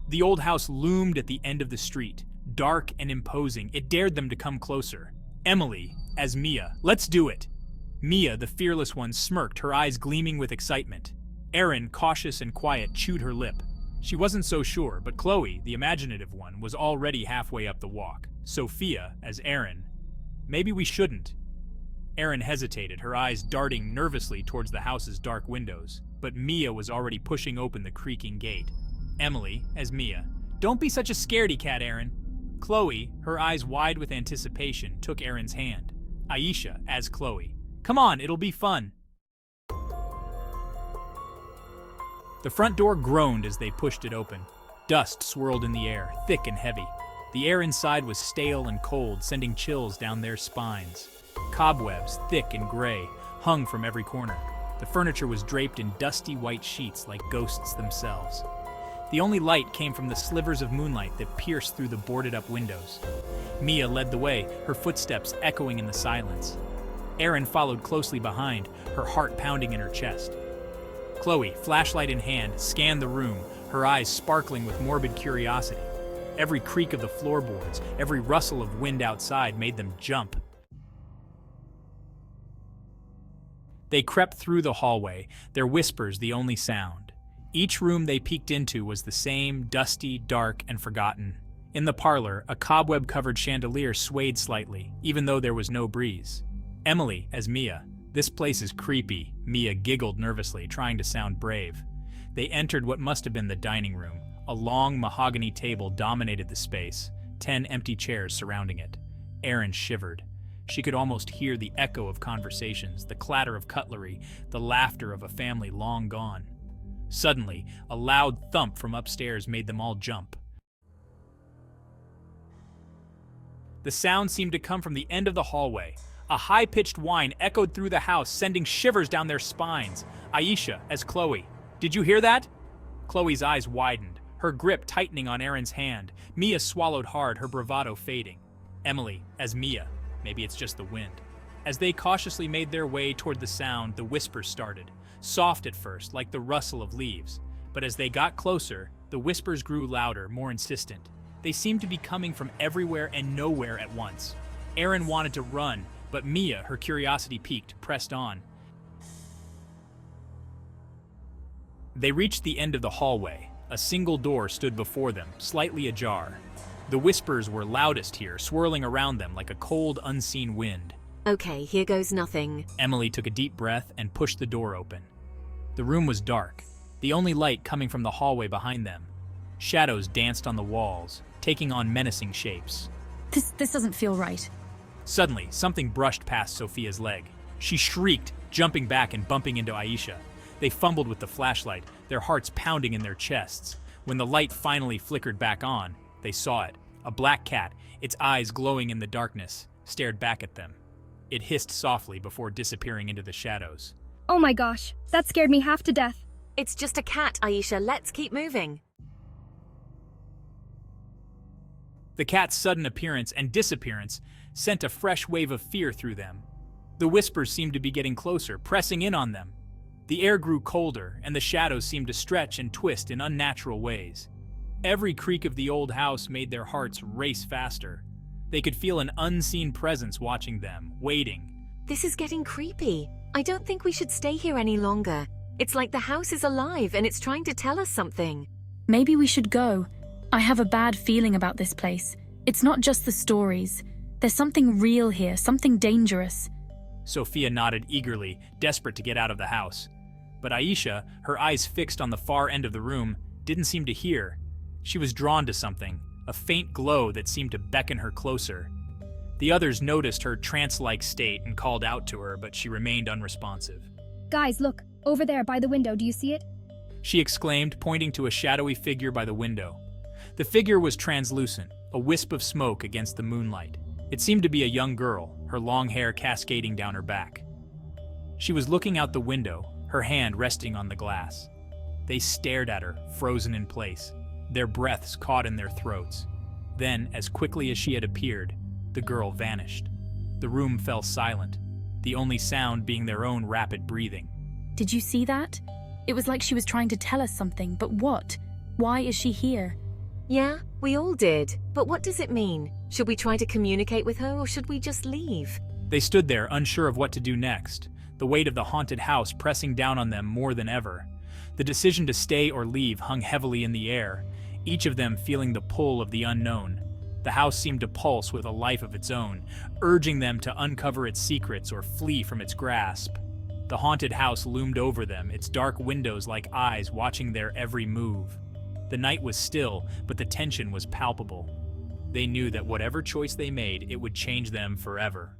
The old house loomed at the end of the street, dark and imposing. It dared them to come closer. Emily, as Mia, let's do it. Mia, the fearless one, smirked, her eyes gleaming with excitement. Erin, cautious and quiet, chewed her lip. She wasn't so sure, but Chloe, the imaginative one, was already halfway up the walk. Sophia, as Erin, maybe we shouldn't. Erin hesitated, her eyes darting nervously towards the house's dark windows, but Mia was already pushing open the creaking gate. Emily, as Mia, don't be such a scaredy cat, Erin. Chloe, her eyes wide with anticipation, took Erin's hand. Aisha, as Chloe, come on, it'll be fun. The front door groaned as they pushed it open. Dust swirled in the air, thick and heavy. The air inside was stale and cold, sending chills down their spines. Cobwebs, thick and gray, hung from every corner. The furniture was draped in dusty white sheets like ghosts themselves. The only light came from the slivers of moonlight that pierced through the boarded-up windows. Mia led the way, her footsteps echoing in the silence. Erin followed closely behind, her heart pounding in her chest. Chloe, flashlight in hand, scanned the room, her eyes sparkling with morbid curiosity. Every creak of the floorboards, every rustle of wind outside made them jump. They crept through the hallway, their whispers the only sound. Each room they peeked into was the same, dusty, dark, and forgotten. In the parlor, a cobweb-covered chandelier swayed slightly, even though there was no breeze. Emily, as Mia, this place is creepy, Mia giggled nervously, trying to sound brave. They entered what must have been the dining room. A long mahogany table dominated the space, 10 empty chairs surrounding it. Erin shivered. She could almost hear the echo of conversations, the clatter of cutlery, the laughter of a family long gone. Suddenly, a loud thump from upstairs made them all jump. The sound seemed to come from the end of the hallway. A high-pitched whine echoed through the house, sending shivers down their spines. Aisha, as Chloe, did you hear that? Chloe's eyes widened, her grip tightening on Erin's hand. Mia swallowed hard, her bravado fading. Emily, as Mia, maybe it's just the wind. As they cautiously made their way toward the sound, the whispers started. Soft at first, like the rustle of leaves. But as they got closer, the whispers grew louder, more insistent. They seemed to be coming from everywhere and nowhere at once. Erin wanted to run, but Mia, her curiosity piqued, pressed on. They reached the end of the hallway. A single door stood before them, slightly ajar. The whispers were loudest here, swirling around them like a cold, unseen wind. Okay, here goes nothing. Emily took a deep breath and pushed the door open. The room was dark, the only light coming from the hallway behind them. Shadows danced on the walls, taking on menacing shapes. This doesn't feel right. Suddenly, something brushed past Sophia's leg. She shrieked, jumping back and bumping into Aisha. They fumbled with the flashlight, their hearts pounding in their chests. When the light finally flickered back on, they saw it. A black cat, its eyes glowing in the darkness, stared back at them. It hissed softly before disappearing into the shadows. Oh my gosh, that scared me half to death. It's just a cat, Aisha. Let's keep moving. The cat's sudden appearance and disappearance sent a fresh wave of fear through them. The whispers seemed to be getting closer, pressing in on them. The air grew colder, and the shadows seemed to stretch and twist in unnatural ways. Every creak of the old house made their hearts race faster. They could feel an unseen presence watching them, waiting. This is getting creepy. I don't think we should stay here any longer. It's like the house is alive and it's trying to tell us something. Maybe we should go. I have a bad feeling about this place. It's not just the stories. There's something real here, something dangerous. Sophia nodded eagerly, desperate to get out of the house. But Aisha, her eyes fixed on the far end of the room, didn't seem to hear. She was drawn to something, a faint glow that seemed to beckon her closer. The others noticed her trance-like state and called out to her, but she remained unresponsive. Guys, look, over there by the window, do you see it? She exclaimed, pointing to a shadowy figure by the window. The figure was translucent, a wisp of smoke against the moonlight. It seemed to be a young girl, her long hair cascading down her back. She was looking out the window, her hand resting on the glass. They stared at her, frozen in place, their breaths caught in their throats. Then, as quickly as she had appeared, the girl vanished. The room fell silent, the only sound being their own rapid breathing. Did you see that? It was like she was trying to tell us something, but what? Why is she here? Yeah, we all did. But what does it mean? Should we try to communicate with her or should we just leave? They stood there, unsure of what to do next, the weight of the haunted house pressing down on them more than ever. The decision to stay or leave hung heavily in the air, each of them feeling the pull of the unknown. The house seemed to pulse with a life of its own, urging them to uncover its secrets or flee from its grasp. The haunted house loomed over them, its dark windows like eyes watching their every move. The night was still, but the tension was palpable. They knew that whatever choice they made, it would change them forever.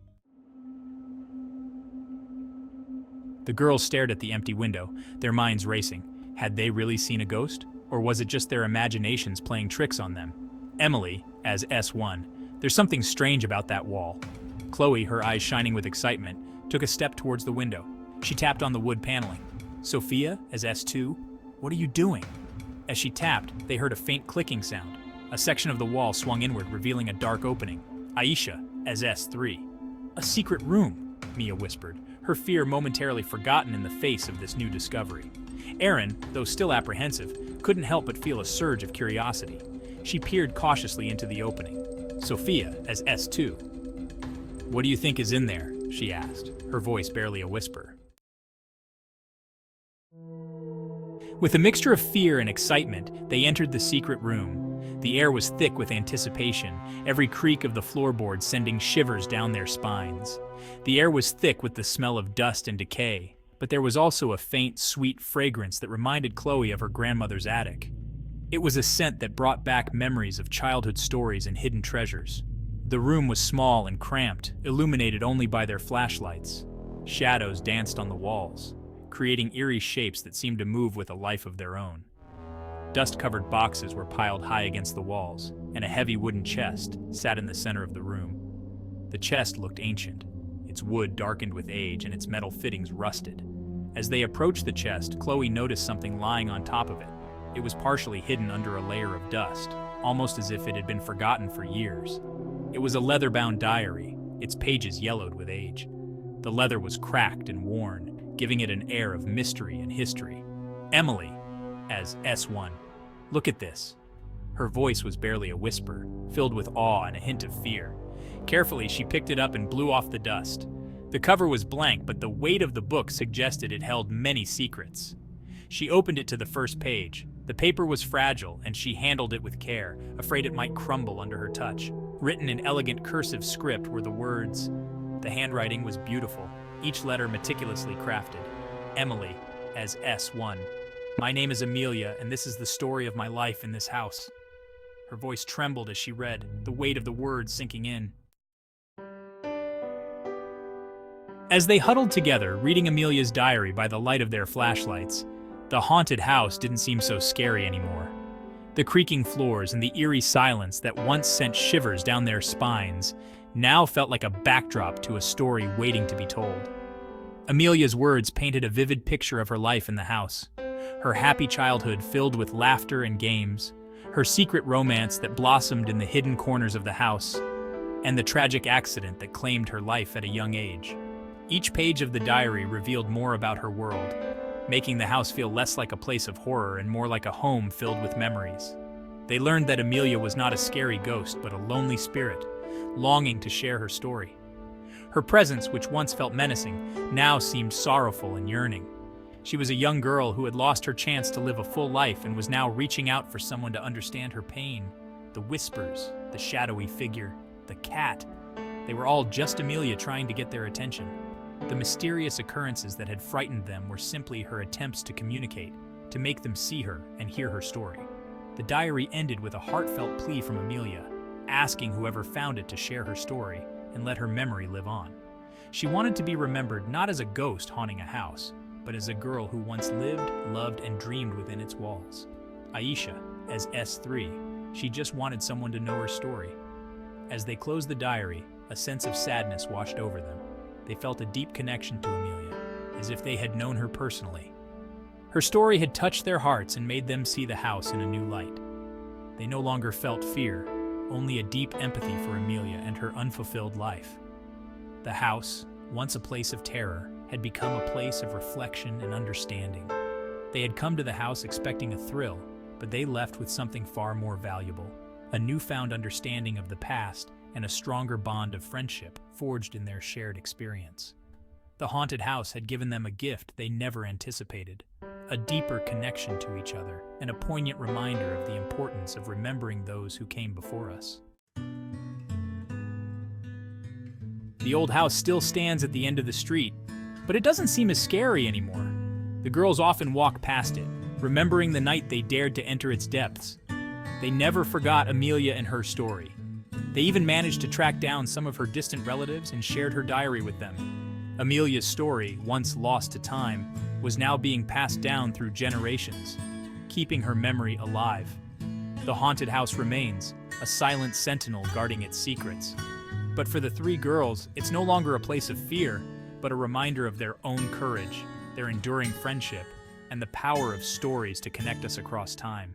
The girls stared at the empty window, their minds racing. Had they really seen a ghost? Or was it just their imaginations playing tricks on them? Emily, as S1, there's something strange about that wall. Chloe, her eyes shining with excitement, took a step towards the window. She tapped on the wood paneling. Sophia, as S2, what are you doing? As she tapped, they heard a faint clicking sound. A section of the wall swung inward, revealing a dark opening. Aisha, as S3. A secret room, Mia whispered, her fear momentarily forgotten in the face of this new discovery. Erin, though still apprehensive, couldn't help but feel a surge of curiosity. She peered cautiously into the opening. Sophia, as S2. What do you think is in there? She asked, her voice barely a whisper. With a mixture of fear and excitement, they entered the secret room. The air was thick with anticipation, every creak of the floorboard sending shivers down their spines. The air was thick with the smell of dust and decay, but there was also a faint, sweet fragrance that reminded Chloe of her grandmother's attic. It was a scent that brought back memories of childhood stories and hidden treasures. The room was small and cramped, illuminated only by their flashlights. Shadows danced on the walls, creating eerie shapes that seemed to move with a life of their own. Dust-covered boxes were piled high against the walls, and a heavy wooden chest sat in the center of the room. The chest looked ancient, its wood darkened with age and its metal fittings rusted. As they approached the chest, Chloe noticed something lying on top of it. It was partially hidden under a layer of dust, almost as if it had been forgotten for years. It was a leather-bound diary, its pages yellowed with age. The leather was cracked and worn, giving it an air of mystery and history. Emily, as S1, look at this. Her voice was barely a whisper, filled with awe and a hint of fear. Carefully, she picked it up and blew off the dust. The cover was blank, but the weight of the book suggested it held many secrets. She opened it to the first page. The paper was fragile, and she handled it with care, afraid it might crumble under her touch. Written in elegant cursive script were the words. The handwriting was beautiful, each letter meticulously crafted. Emily, as S1. My name is Amelia, and this is the story of my life in this house. Her voice trembled as she read, the weight of the words sinking in. As they huddled together, reading Amelia's diary by the light of their flashlights, the haunted house didn't seem so scary anymore. The creaking floors and the eerie silence that once sent shivers down their spines now felt like a backdrop to a story waiting to be told. Amelia's words painted a vivid picture of her life in the house. Her happy childhood filled with laughter and games, her secret romance that blossomed in the hidden corners of the house, and the tragic accident that claimed her life at a young age. Each page of the diary revealed more about her world, making the house feel less like a place of horror and more like a home filled with memories. They learned that Amelia was not a scary ghost, but a lonely spirit, longing to share her story. Her presence, which once felt menacing, now seemed sorrowful and yearning. She was a young girl who had lost her chance to live a full life and was now reaching out for someone to understand her pain. The whispers, the shadowy figure, the cat, they were all just Amelia trying to get their attention. The mysterious occurrences that had frightened them were simply her attempts to communicate, to make them see her and hear her story. The diary ended with a heartfelt plea from Amelia, asking whoever found it to share her story and let her memory live on. She wanted to be remembered not as a ghost haunting a house, but as a girl who once lived, loved, and dreamed within its walls. Aisha, as S3, she just wanted someone to know her story. As they closed the diary, a sense of sadness washed over them. They felt a deep connection to Amelia, as if they had known her personally. Her story had touched their hearts and made them see the house in a new light. They no longer felt fear, only a deep empathy for Amelia and her unfulfilled life. The house, once a place of terror, had become a place of reflection and understanding. They had come to the house expecting a thrill, but they left with something far more valuable, a newfound understanding of the past and a stronger bond of friendship forged in their shared experience. The haunted house had given them a gift they never anticipated, a deeper connection to each other, and a poignant reminder of the importance of remembering those who came before us. The old house still stands at the end of the street, but it doesn't seem as scary anymore. The girls often walk past it, remembering the night they dared to enter its depths. They never forgot Amelia and her story. They even managed to track down some of her distant relatives and shared her diary with them. Amelia's story, once lost to time, was now being passed down through generations, keeping her memory alive. The haunted house remains, a silent sentinel guarding its secrets. But for the three girls, it's no longer a place of fear, but a reminder of their own courage, their enduring friendship, and the power of stories to connect us across time.